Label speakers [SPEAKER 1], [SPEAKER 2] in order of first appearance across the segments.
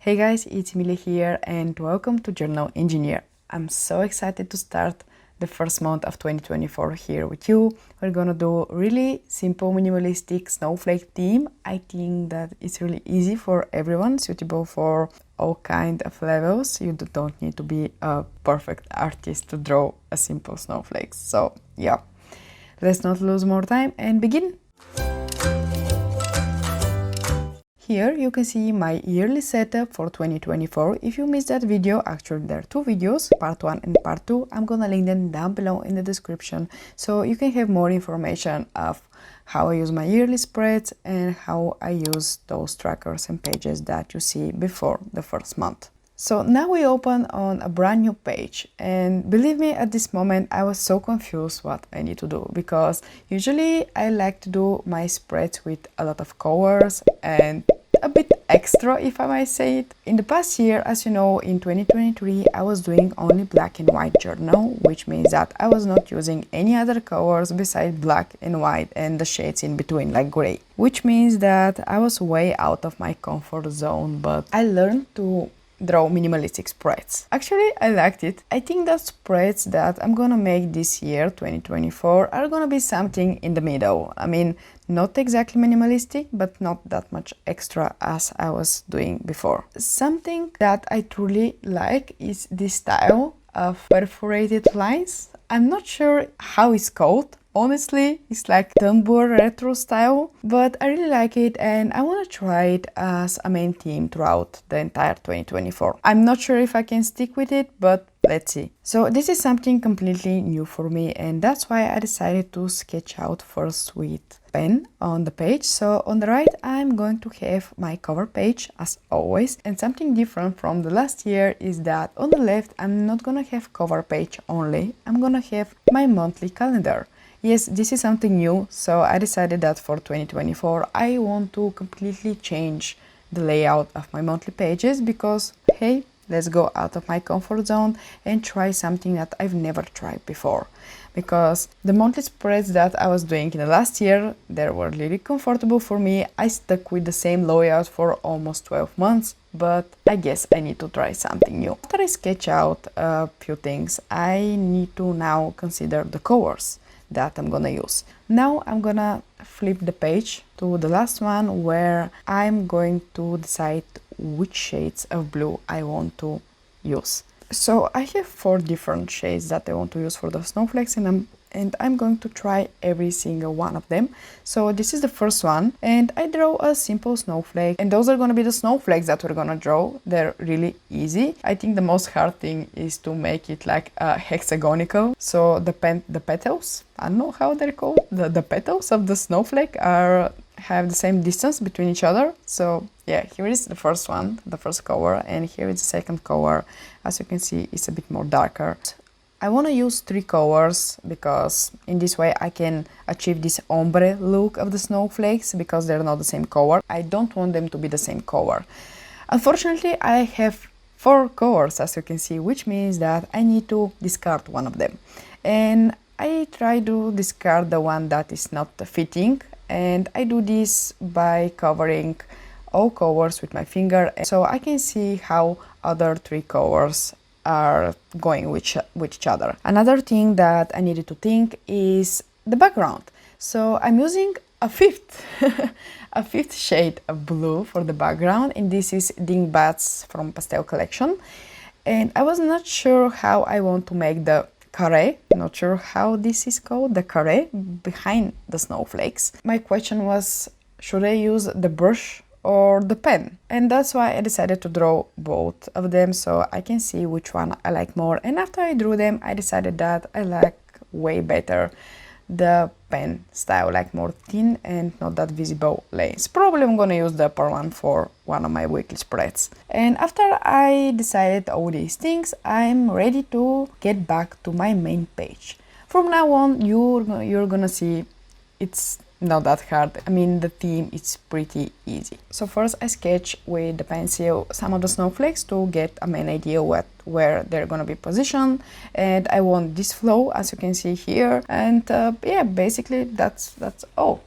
[SPEAKER 1] Hey guys, it's Emily here and welcome to Journal Engineer. I'm so excited to start the first month of 2024 here with you. We're gonna do really simple minimalistic snowflake theme. I think that it's really easy for everyone, suitable for all kind of levels. You don't need to be a perfect artist to draw a simple snowflake. So yeah, let's not lose more time and begin. Here you can see my yearly setup for 2024. If you missed that video, actually there are two videos, part 1 and part 2. I'm gonna link them down below in the description so you can have more information of how I use my yearly spreads and how I use those trackers and pages that you see before the first month. So now we open on a brand new page, and believe me, at this moment I was so confused what I need to do, because usually I like to do my spreads with a lot of colors and a bit extra, if I might say it. In the past year, as you know, in 2023 I was doing only black and white journal, which means that I was not using any other colors besides black and white and the shades in between like gray, which means that I was way out of my comfort zone. But I learned to draw minimalistic spreads. Actually, I liked it. I think the spreads that I'm gonna make this year, 2024, are gonna be something in the middle. I mean, not exactly minimalistic, but not that much extra as I was doing before. Something that I truly like is this style of perforated lines. I'm not sure how it's called. Honestly, it's like Tumblr retro style, but I really like it and I want to try it as a main theme throughout the entire 2024. I'm not sure if I can stick with it, but let's see. So this is something completely new for me, and that's why I decided to sketch out first with pen on the page. So on the right, I'm going to have my cover page as always, and something different from the last year is that on the left, I'm not gonna have cover page only, I'm gonna have my monthly calendar. Yes, this is something new, so I decided that for 2024 I want to completely change the layout of my monthly pages, because hey, let's go out of my comfort zone and try something that I've never tried before. Because the monthly spreads that I was doing in the last year, they were really comfortable for me. I stuck with the same layout for almost 12 months, but I guess I need to try something new. After I sketch out a few things, I need to now consider the colors that I'm gonna use. Now I'm gonna flip the page to the last one, where I'm going to decide which shades of blue I want to use. So I have 4 different shades that I want to use for the snowflakes, and I'm going to try every single one of them. So this is the first one, and I draw a simple snowflake, and those are going to be the snowflakes that we're gonna draw. They're really easy. I think the most hard thing is to make it like a hexagonal. So the petals, I don't know how they're called, the petals of the snowflake have the same distance between each other. So yeah, here is the first one, the first color, and here is the second color. As you can see, it's a bit more darker. I want to use 3 colors because in this way I can achieve this ombre look of the snowflakes, because they're not the same color. I don't want them to be the same color. Unfortunately, I have 4 colors, as you can see, which means that I need to discard one of them. And I try to discard the one that is not fitting, and I do this by covering all colors with my finger, so I can see how other 3 colors are going with each other. Another thing that I needed to think is the background. So I'm using a fifth a fifth shade of blue for the background, and this is Dingbats from Pastel collection. And I was not sure how I want to make the carré, not sure how this is called, the carré behind the snowflakes. My question was, should I use the brush or the pen? And that's why I decided to draw both of them so I can see which one I like more. And after I drew them, I decided that I like way better the pen style, like more thin and not that visible lines. Probably I'm gonna use the upper one for one of my weekly spreads. And after I decided all these things, I'm ready to get back to my main page. From now on, you're gonna see it's not that hard. I mean, the theme is pretty easy. So first I sketch with the pencil some of the snowflakes to get a main idea where they're gonna be positioned, and I want this flow, as you can see here, and yeah, basically that's all.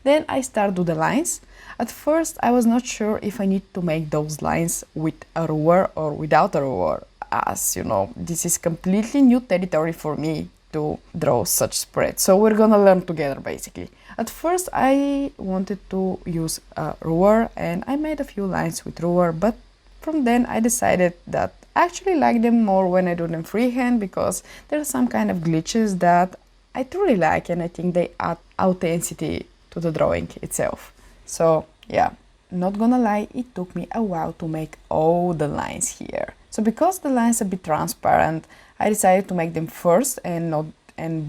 [SPEAKER 1] Then I start do the lines. At first I was not sure if I need to make those lines with a ruler or without a ruler. As you know, this is completely new territory for me to draw such spread, so we're gonna learn together basically. At first I wanted to use a ruler and I made a few lines with ruler, but from then I decided that I actually like them more when I do them freehand, because there are some kind of glitches that I truly like and I think they add authenticity to the drawing itself. So yeah, not gonna lie, it took me a while to make all the lines here. So because the lines are a bit transparent, I decided to make them first and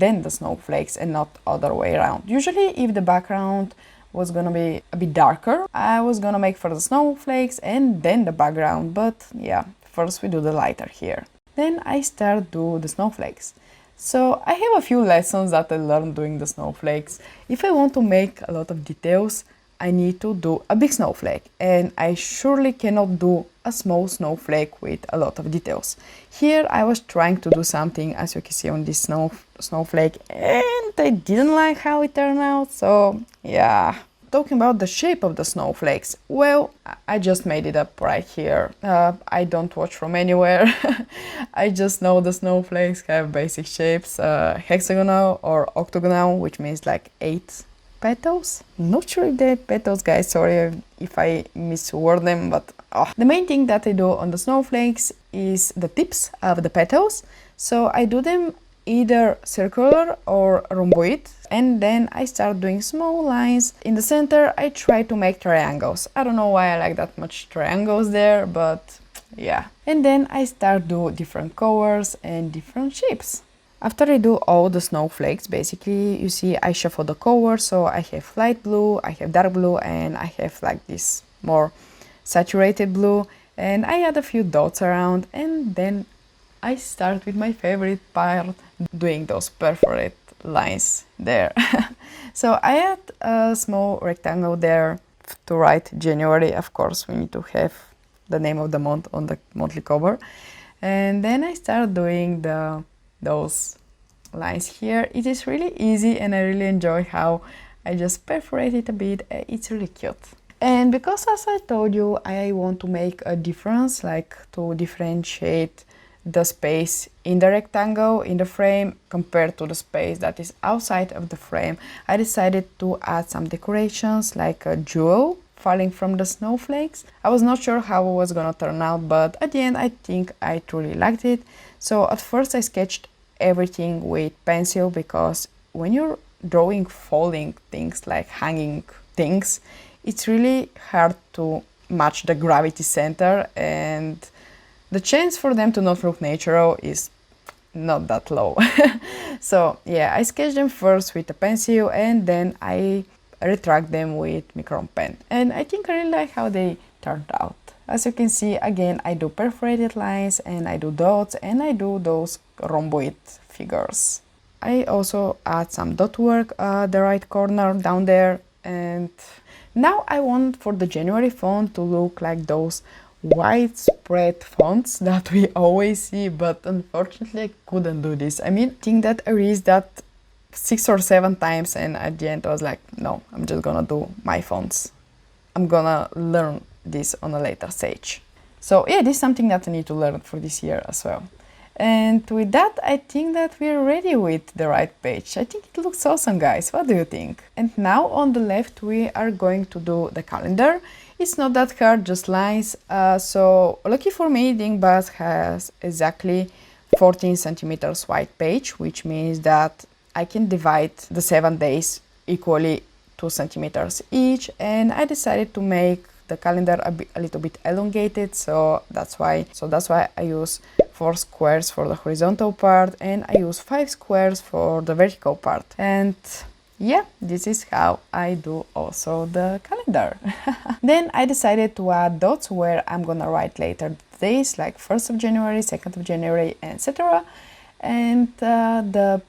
[SPEAKER 1] then the snowflakes, and not other way around. Usually if the background was gonna be a bit darker, I was gonna make first the snowflakes and then the background, but yeah, first we do the lighter here. Then I start do the snowflakes. So I have a few lessons that I learned doing the snowflakes. If I want to make a lot of details, I need to do a big snowflake, and I surely cannot do a small snowflake with a lot of details. Here I was trying to do something, as you can see on this snowflake, and I didn't like how it turned out, so yeah. Talking about the shape of the snowflakes, well, I just made it up right here. I don't watch from anywhere. I just know the snowflakes have basic shapes, hexagonal or octagonal, which means like 8 petals. Not sure if they're petals, guys, sorry if I misword them, but the main thing that I do on the snowflakes is the tips of the petals. So I do them either circular or rhomboid, and then I start doing small lines. In the center I try to make triangles. I don't know why I like that much triangles there, but yeah. And then I start do different colors and different shapes. After I do all the snowflakes, basically, you see I shuffle the colors, so I have light blue, I have dark blue, and I have like this more saturated blue, and I add a few dots around, and then I start with my favorite part, doing those perforate lines there. So I add a small rectangle there to write January. Of course, we need to have the name of the month on the monthly cover, and then I start doing those lines here. It is really easy and I really enjoy how I just perforate it a bit. It's really cute. And because, as I told you, I want to make a difference, like to differentiate the space in the rectangle in the frame compared to the space that is outside of the frame, I decided to add some decorations like a jewel falling from the snowflakes. I was not sure how it was gonna turn out, but at the end I think I truly liked it. So at first I sketched everything with pencil, because when you're drawing falling things like hanging things, it's really hard to match the gravity center, and the chance for them to not look natural is not that low. So yeah, I sketched them first with a pencil and then I retract them with micron pen, and I think I really like how they turned out. As you can see, again, I do perforated lines and I do dots and I do those rhomboid figures. I also add some dot work at the right corner down there, and now I want for the January font to look like those widespread fonts that we always see, but unfortunately I couldn't do this. I mean, I think that I erased that 6 or 7 times, and at the end I was like, no, I'm just gonna do my fonts. I'm gonna learn this on a later stage. So yeah, this is something that I need to learn for this year as well. And with that, I think that we're ready with the right page. I think it looks awesome, guys. What do you think? And now on the left, we are going to do the calendar. It's not that hard, just lines. So lucky for me, the inkbus has exactly 14 centimeters wide page, which means that I can divide the 7 days equally 2 centimeters each. And I decided to make the calendar a little bit elongated, so that's why I use 4 squares for the horizontal part and I use 5 squares for the vertical part. And yeah, this is how I do also the calendar. Then I decided to add dots where I'm gonna write later days, like 1st of January, 2nd of January, etc. And the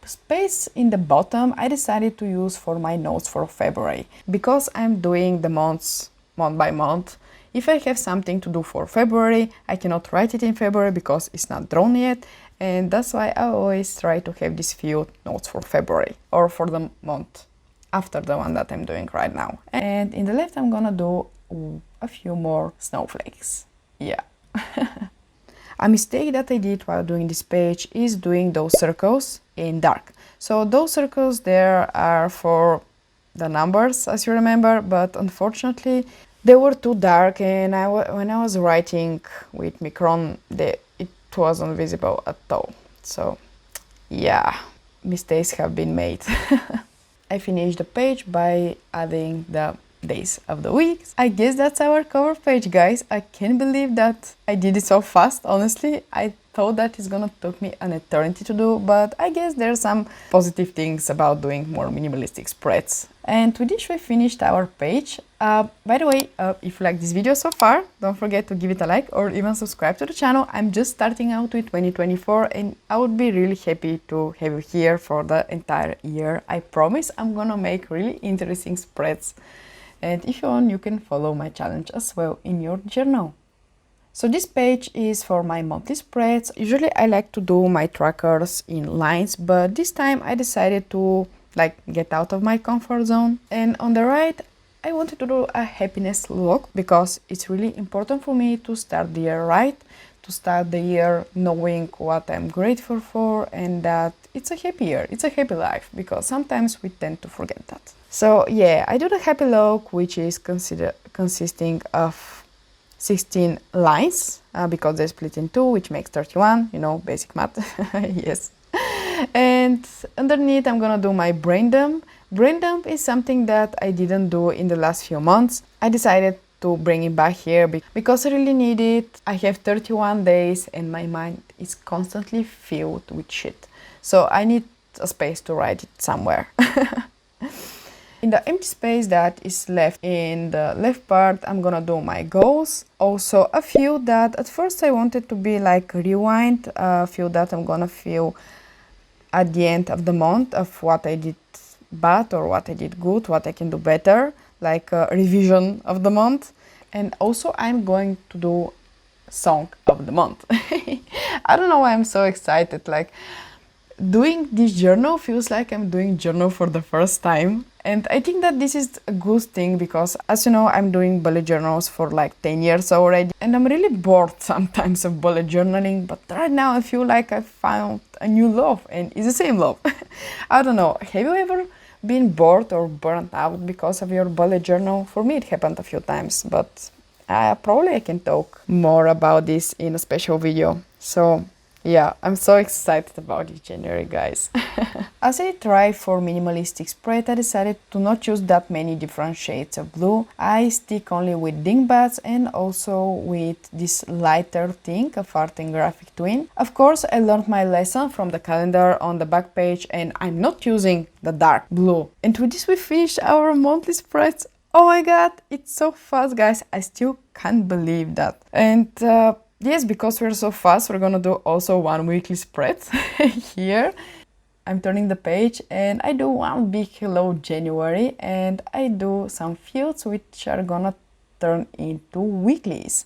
[SPEAKER 1] space in the bottom I decided to use for my notes for February, because I'm doing the months month by month. If I have something to do for February, I cannot write it in February because it's not drawn yet, and that's why I always try to have these few notes for February or for the month after the one that I'm doing right now. And in the left, I'm gonna do a few more snowflakes. Yeah. A mistake that I did while doing this page is doing those circles in dark. So those circles there are for the numbers, as you remember, but unfortunately they were too dark, and when I was writing with Micron, it wasn't visible at all. So yeah, mistakes have been made. I finished the page by adding the days of the week. I guess that's our cover page, guys. I can't believe that I did it so fast, honestly. I thought that it's gonna take me an eternity to do, but I guess there's some positive things about doing more minimalistic spreads. And with this we finished our page. By the way, if you like this video so far, don't forget to give it a like or even subscribe to the channel. I'm just starting out with 2024 and I would be really happy to have you here for the entire year. I promise I'm gonna make really interesting spreads. And if you want, you can follow my challenge as well in your journal. So this page is for my monthly spreads. Usually I like to do my trackers in lines, but this time I decided to get out of my comfort zone. And on the right, I wanted to do a happiness log because it's really important for me to start the year right, to start the year knowing what I'm grateful for and that it's a happy year, it's a happy life, because sometimes we tend to forget that. So yeah, I do the happy log, which is consisting of 16 lines because they're split in two, which makes 31, you know, basic math. Yes. And underneath I'm gonna do my brain dump. Brain dump is something that I didn't do in the last few months. I decided to bring it back here because I really need it. I have 31 days and my mind is constantly filled with shit. So I need a space to write it somewhere. In the empty space that is left in the left part, I'm gonna do my goals. Also a few that at first I wanted to be like rewind, a few that I'm gonna feel at the end of the month of what I did bad or what I did good, what I can do better, like a revision of the month. And also I'm going to do song of the month. I don't know why I'm so excited. Like, doing this journal feels like I'm doing journal for the first time. And I think that this is a good thing because, as you know, I'm doing bullet journals for like 10 years already. And I'm really bored sometimes of bullet journaling. But right now I feel like I found a new love, and it's the same love. I don't know, have you ever been bored or burnt out because of your bullet journal? For me it happened a few times, but probably I can talk more about this in a special video. So yeah, I'm so excited about this January, guys. As I try for minimalistic spread, I decided to not use that many different shades of blue. I stick only with dingbats and also with this lighter thing of Art and Graphic Twin. Of course, I learned my lesson from the calendar on the back page and I'm not using the dark blue. And with this we finished our monthly spreads. Oh my god, it's so fast, guys. I still can't believe that. And yes, because we're so fast, we're gonna do also one weekly spread here. I'm turning the page and I do one big hello January and I do some fields which are gonna turn into weeklies.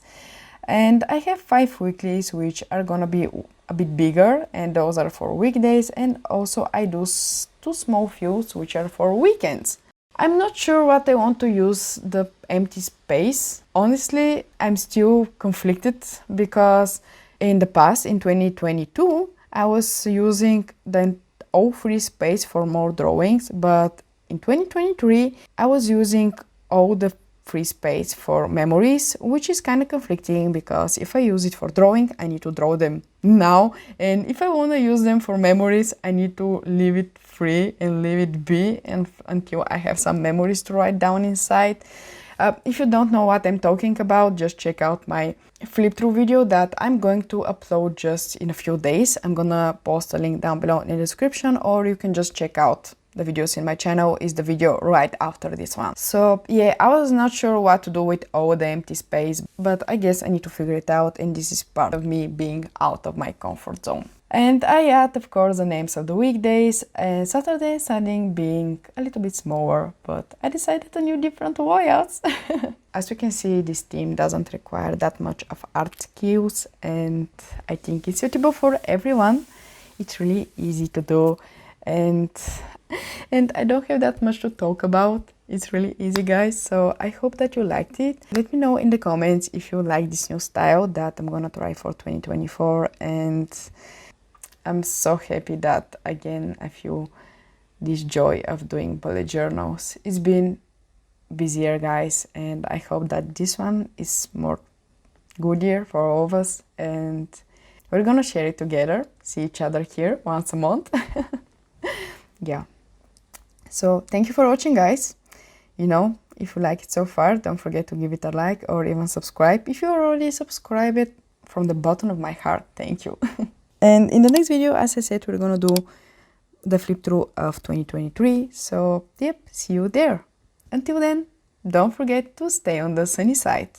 [SPEAKER 1] And I have 5 weeklies which are gonna be a bit bigger, and those are for weekdays, and also I do 2 small fields which are for weekends. I'm not sure what I want to use the empty space. Honestly, I'm still conflicted because in the past, in 2022, I was using the all free space for more drawings, but in 2023, I was using all the free space for memories, which is kind of conflicting because if I use it for drawing, I need to draw them now, and if I want to use them for memories, I need to leave it free and leave it be and until I have some memories to write down inside. If you don't know what I'm talking about, just check out my flip through video that I'm going to upload just in a few days. I'm gonna post a link down below in the description, or you can just check out the videos in my channel. Is the video right after this one. So yeah, I was not sure what to do with all the empty space, but I guess I need to figure it out, and this is part of me being out of my comfort zone. And I add, of course, the names of the weekdays, and Saturday and Sunday being a little bit smaller, but I decided on new different layouts. As you can see, this theme doesn't require that much of art skills, and I think it's suitable for everyone. It's really easy to do, and I don't have that much to talk about. It's really easy, guys, so I hope that you liked it. Let me know in the comments if you like this new style that I'm gonna try for 2024, and I'm so happy that again I feel this joy of doing bullet journals. It's been busier, guys, and I hope that this one is more good year for all of us, and we're gonna share it together, see each other here once a month. Yeah, so thank you for watching, guys. You know, if you like it so far, don't forget to give it a like or even subscribe. If you already subscribed, from the bottom of my heart, thank you. And in the next video, as I said, we're gonna do the flip through of 2023, so yep, see you there. Until then, don't forget to stay on the sunny side.